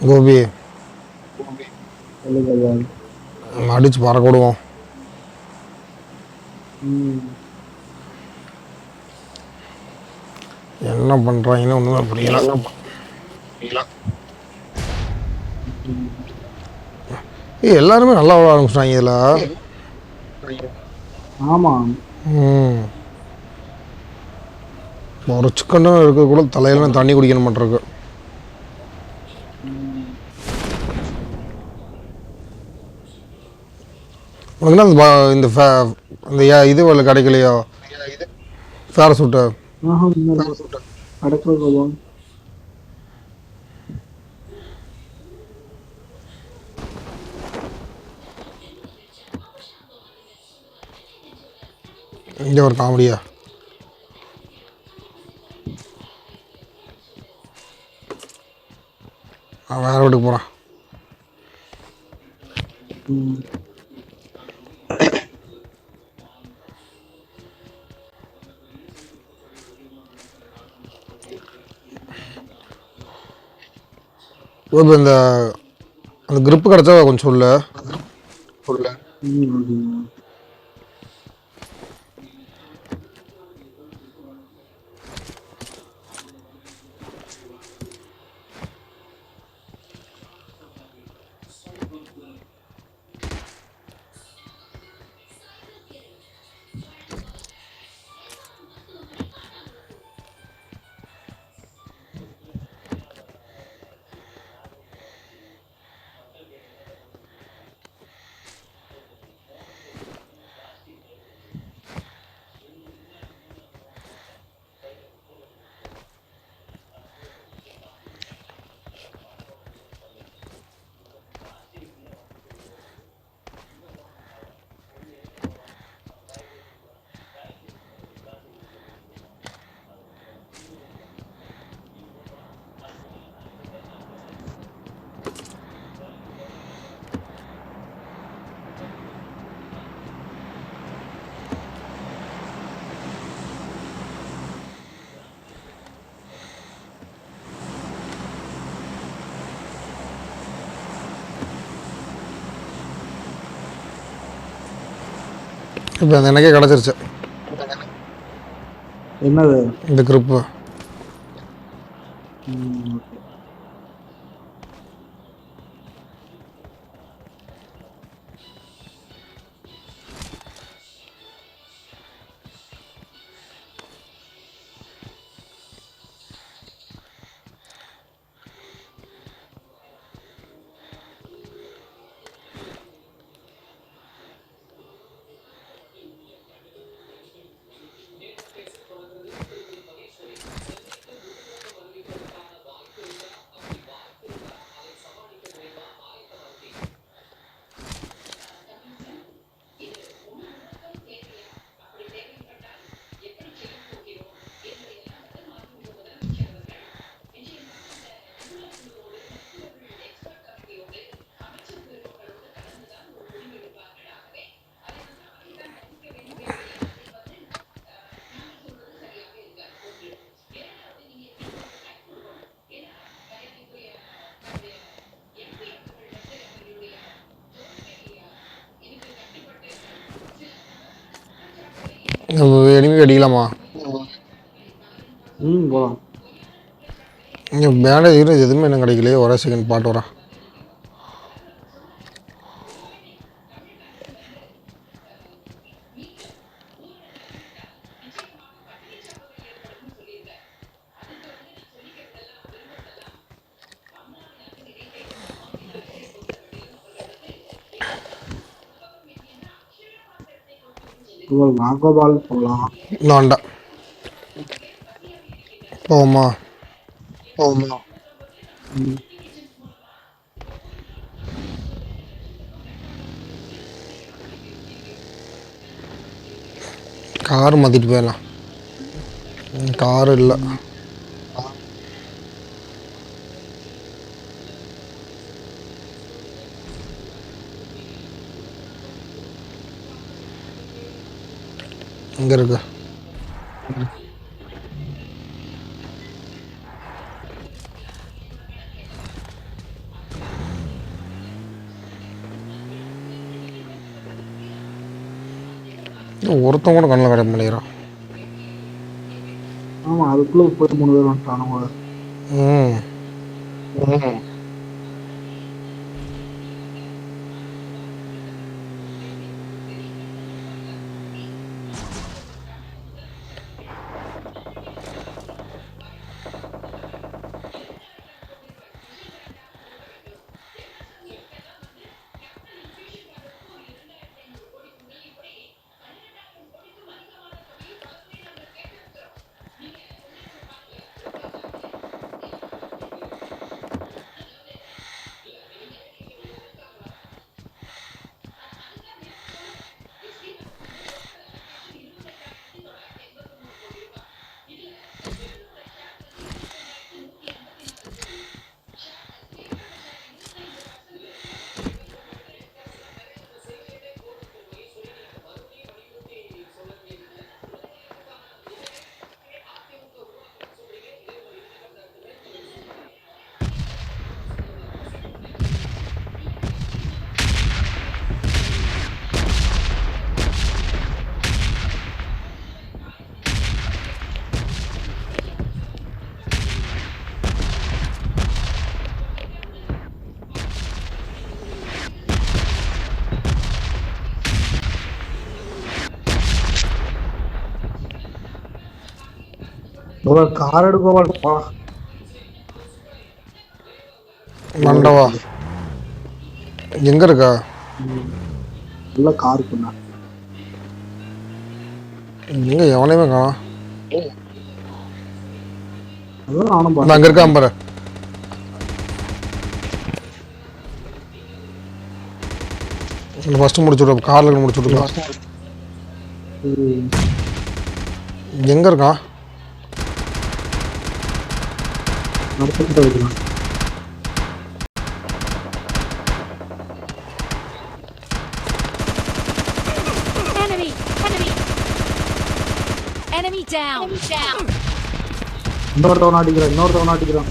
கோபி சொல்லு கஜான். அடிச்சு பறக்க விடுவோம். ம். என்ன பண்ணுறாங்கன்னு ஒன்றுமே புரியல. ம். எல்லாருமே நல்லா விட ஆரம்பிச்சிட்டாங்க இதில். ஆமா. ஒரு சிக்கன்னு இருக்க கூட தலையில தண்ணி குடிக்கணும் மாட்டிருக்கு. ம். உனக்குன்னா இந்த இந்த இது கிடைக்கலையோ பேராசூட்டு? ஆஹா, அடக்கல் கஜான். இங்கே ஒரு காமெடியா. வேற வீட்டுக்கு போகிறான். ம். இப்போ இந்த அந்த grip கிடச்சா கொஞ்சம் சொல்லு. ம். அப்படிங்களா? இப்போ அந்த எனக்கே கிடச்சிருச்சு என்னது? இந்த grip. ம். ஓகே. எனிமே அடிக்கலாமா? ம். போலாம். இங்கே பேண்டேஜ் எதுவுமே எனக்கு கிடைக்கலையே. ஒரே செகண்ட் பாட்டு வரேன். நாகோ பால் போலாம். இன்னும் வேண்டாம். போமா ம். கார் மாற்றிட்டு போயிடலாம். கார் இல்லை. இங்கே இருக்கு. ஒருத்தன் கூட கண்ணில் கிடைக்க மாட்டேங்கிறான். ஆமா அதுக்குள்ள 33 பேர் வந்துட்டானுங்க. ம் கார் எடுக்கோவா மண்டவா எங்கே இருக்கா? நல்ல கார் பண்ணா எங்கே எவனையுமே காணோம். அதான் நானும் நான் அங்கே இருக்கான் பாரு. ஃபஸ்ட்டு முடிச்சு விடு, காரில் முடிச்சு விட்டுக்கலாம். எங்கே இருக்கான்? நடத்திக்கிட்ட வைக்கலாம். Enemy down. இன்னொருத்தவன் அடிக்கிறான்.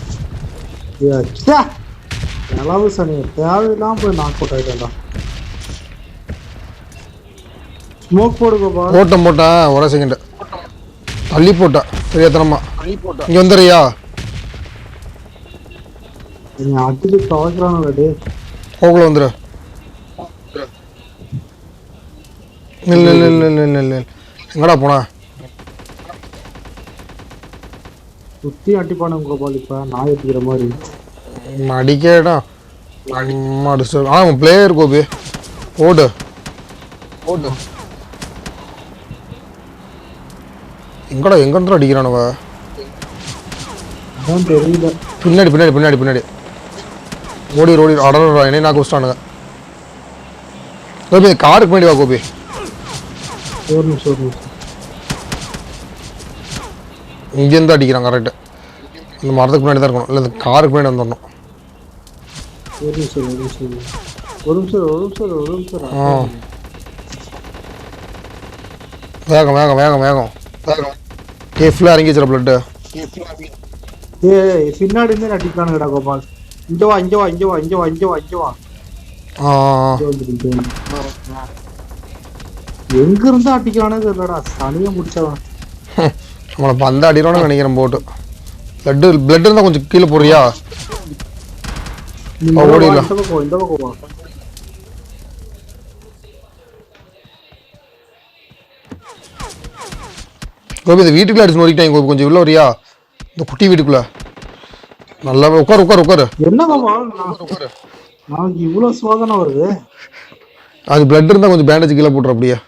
அளவு சனி தேவையில்லாம போய் நாக் அவுட் ஆயிட்டா. ஸ்மோக் போடுங்கப்பா. போட்டேன் ஒரே செகண்ட் தள்ளி போட்டேன் தெரியாதனமா. இங்கே வந்துடுறியா? நீ அடிச்சு துவைக்கிறானு டே. போக்குள்ள வந்துடு. இல்லை எங்கடா போனா? சுத்தி அடிப்பானு கோபால். இப்ப நான் அடிக்கிற மாதிரி அடிக்கடா அடிச்சு. பிளேயர் கோபி ஓடு. எங்கடா எங்கிருந்து அடிக்கிறானுவ? அதான் தெரியல. பின்னாடி ஓடி அடறா என்னை நான் குஸ்டானுங்க. கோபி காருக்கு பின்னாடி வா கோபி. ஒரு நிமிஷம் இங்கேருந்து அடிக்கிறான் கரெக்டு. இந்த மரத்துக்கு பின்னாடி தான் இருக்கணும், இல்லை இந்த காருக்கு பின்னாடி வந்துடணும். ஒரு நிமிஷம். வேகம் ஃபுல்லாக இறங்கிச்சிட பிளட்டு. பின்னாடி இருந்து அடிக்கிறானுங்கடா கோபால். இங்க வா. எங்க இருந்து அடிக்கிறானு தெரியலடா. சனியை முடிச்சவன் நம்மளை பந்த அடிக்கிறோன்னு நினைக்கிறேன். போட்டு பிளட் இருந்தால் கொஞ்சம் கீழே போடுறியா? ஓடிடலாம். இந்த பக்கம் வா. கோபி இந்த வீட்டுக்குள்ள அடிச்சு நோக்கிட்டாங்க கோபி. கொஞ்சம் உள்ள வரியா? இந்த குட்டி வீட்டுக்குள்ள நல்லா உட்காரு. என்ன கோபால் நாளைக்கு இவ்வளவு சோதனை வருது? அது பிளட் இருந்தால் கொஞ்சம் பேண்டேஜ் கீழே போட்டுரு. அப்படியே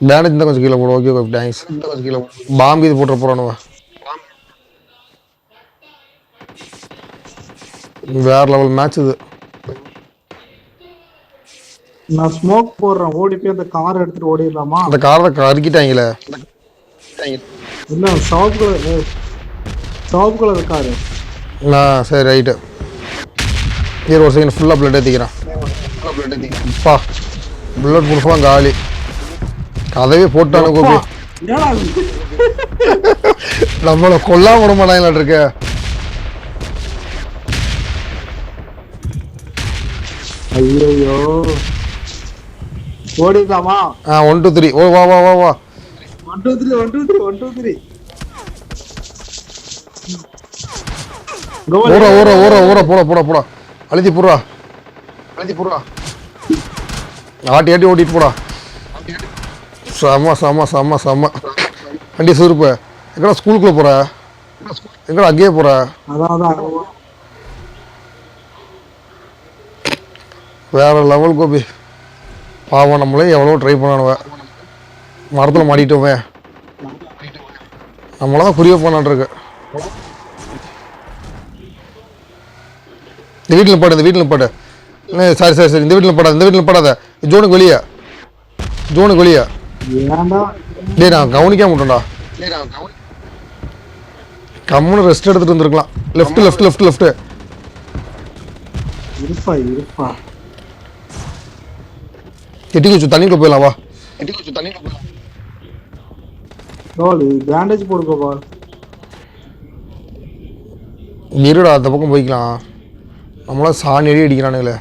பேண்டேஜ் இருந்தால் கொஞ்சம் கீழே போடும். Okay Gopi thanks. பாம்பு இது போட்டுற போகிறானுவா. வேற லெவல் மேட்ச் இது. நான் ஸ்மோக் போடுறேன். ஓடி போய் அந்த கார் எடுத்துட்டு ஓடிடலாமா? அந்த காரை கருக்கிட்டாங்களே. என்ன சிவப்பு கலர் காரு? சரி ரைட்டு. ஒரு செகண்ட் ஃபுல்லாக பிளட் ஏற்றிக்கிறேன். அப்பா புல்லட் ப்ரூஃபாக காலி. கதவே போட்டானு கோபி. நம்மளை கொல்லாம விட மாட்டாங்களா இருக்க. ஐயோ ஓடிடலாமா? 1 2 3 ஓ வா வா வா வா 1 2 3 1 2 3 1 2 3. கோபால் ஊற ஊற ஊற ஊற போடா போடா போடா அழுத்தி போடுறா ஆட்டி ஆட்டி ஓட்டிட்டு போடா செம்ம செம்ம செம்ம செம்ம வண்டி சுருப்பு எங்கடா ஸ்கூலுக்குள்ளே போகிற எங்கடா அங்கேயே போகிற அதான் வேற லெவல் கோபி பாவம் நம்மளே எவ்வளோ ட்ரை பண்ணானுவ மரத்தில் மாட்டிட்டோமே நம்மள தான் புரிய பண்ணான்ருக்கு இந்த வீட்டில் பாடு இந்த வீட்டில் பாடு சாரி சாரி சரி இந்த வீட்டில் படாத ஜோனுக்கு வெளியே ஏன்டா டேய் நான் கவனிக்காம விட்டேன்டா கம்முன்னு ரெஸ்ட் எடுத்துட்டு வந்துருக்கலாம் லெஃப்ட் இருப்பா எட்டி குச்சி தண்ணிக்குள்ள போயிடலாம் வா கோபால் பேண்டேஜ் போடு கோபால். இருடா அந்த பக்கம் போய்க்கலாம் நம்மளாம் சாணி அடி அடிக்கிறானுங்களே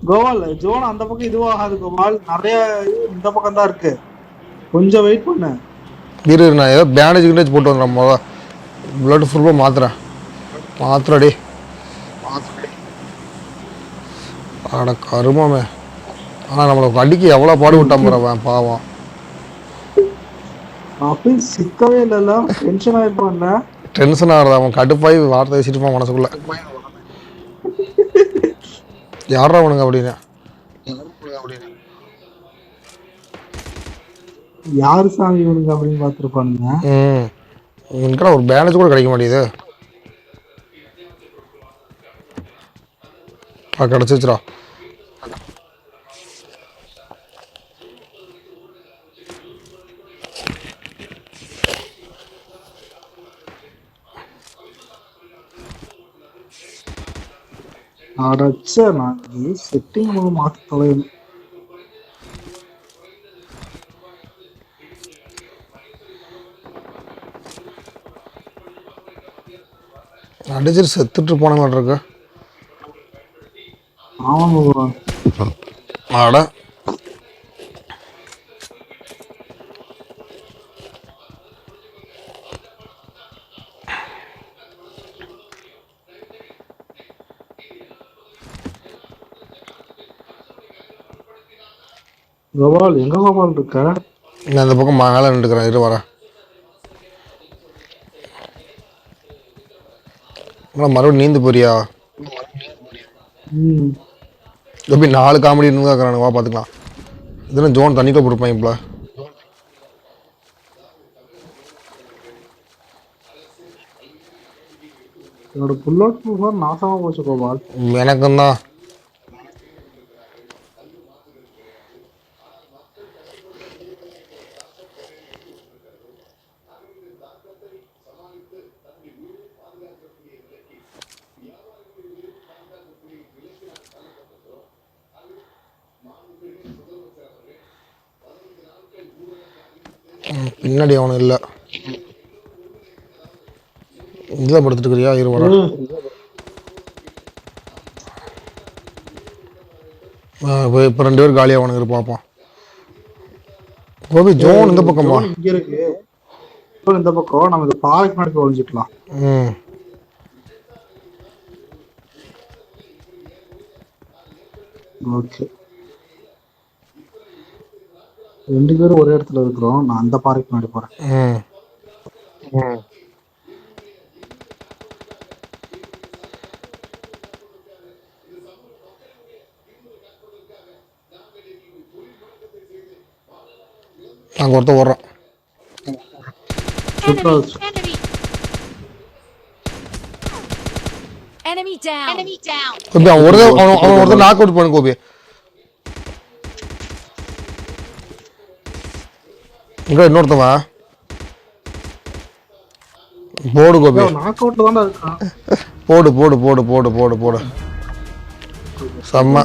கோபால் ஜோன் அந்த பக்கம் இதுவாகாது கோபால், நிறைய இந்த பக்கம் தான் இருக்கு, கொஞ்சம் வெயிட் பண்ணு. இரு நான் ஏதோ பேண்டேஜ் போட்டு வந்துடுறேன் மொதல் பிளட் ஃபுல்லாக மாத்திரடே அட கருமாமே ஆனால் நம்மளுக்கு அடிக்க எவ்வளோ பாடு விட்டான் போகிறவன் பாவம் அப்படி சிக்கவே இல்லைல்ல, டென்ஷன் ஆயிருப்பான்ல. டென்ஷன் ஆகிறது அவன் கடுப்பாய் வார்த்தை வச்சுட்டு இருப்பான் மனசுக்குள்ள யாரா அவனுங்க அப்படின்னு யாரு சாமி இவனுங்க அப்படின்னு பார்த்துருப்பானுங்க. உனக்கெல்லாம் ஒரு பேலன்ஸ் கூட கிடைக்க மாட்டேங்குது கிடச்சிச்சுரா அடைச்ச நான் செட்டிங் மாற்ற தொலைவில் அடிச்சிட்டு செத்துட்டு போனாங்களான் இருக்கு. ஆமாங்க ஆட கோபால் எங்க கோபால் இருக்க? நான் இந்த பக்கம் மேலே நின்றுக்கிறேன் இரு வரேன் மறுபடியும் நீந்து போறியா எப்படி 4 காமெடி இருந்து இருக்கிறானுங்க வா பார்த்துக்கலாம் இதெல்லாம் ஜோன் தண்ணிக்குள்ள போட்டுருப்பான் இப்போ என்னோட புல்லட் நாசமா போச்சு கோபால். எனக்கும் தான் பின்னாடி அவனு இல்லை இதில் படுத்துட்டு இருக்கிறியா இரு வர இப்போ 2 பேர் காலியாக அவனுக்கு பார்ப்போம் கோபி ஜோன் இந்த பக்கமா இங்க இருக்கு இந்த பக்கம் நம்ம இந்த பாறைக்கு முன்னாடி ஒளிஞ்சிக்கலாம். ஓகே 2 பேரும் ஒரே இடத்துல இருக்கிறோம், நான் அந்த பாறைக்கு முன்னாடி போறேன். அங்கே ஒருத்தர் ஓடுறான் Enemy down. கோபி அவன் ஒருத்தர் நாக் அவுட் பண்ணு கோபி இங்கே இன்னொருத்தவன் போடு கோபி நாக் அவுட்ல தான் இருக்கான். போடு செம்ம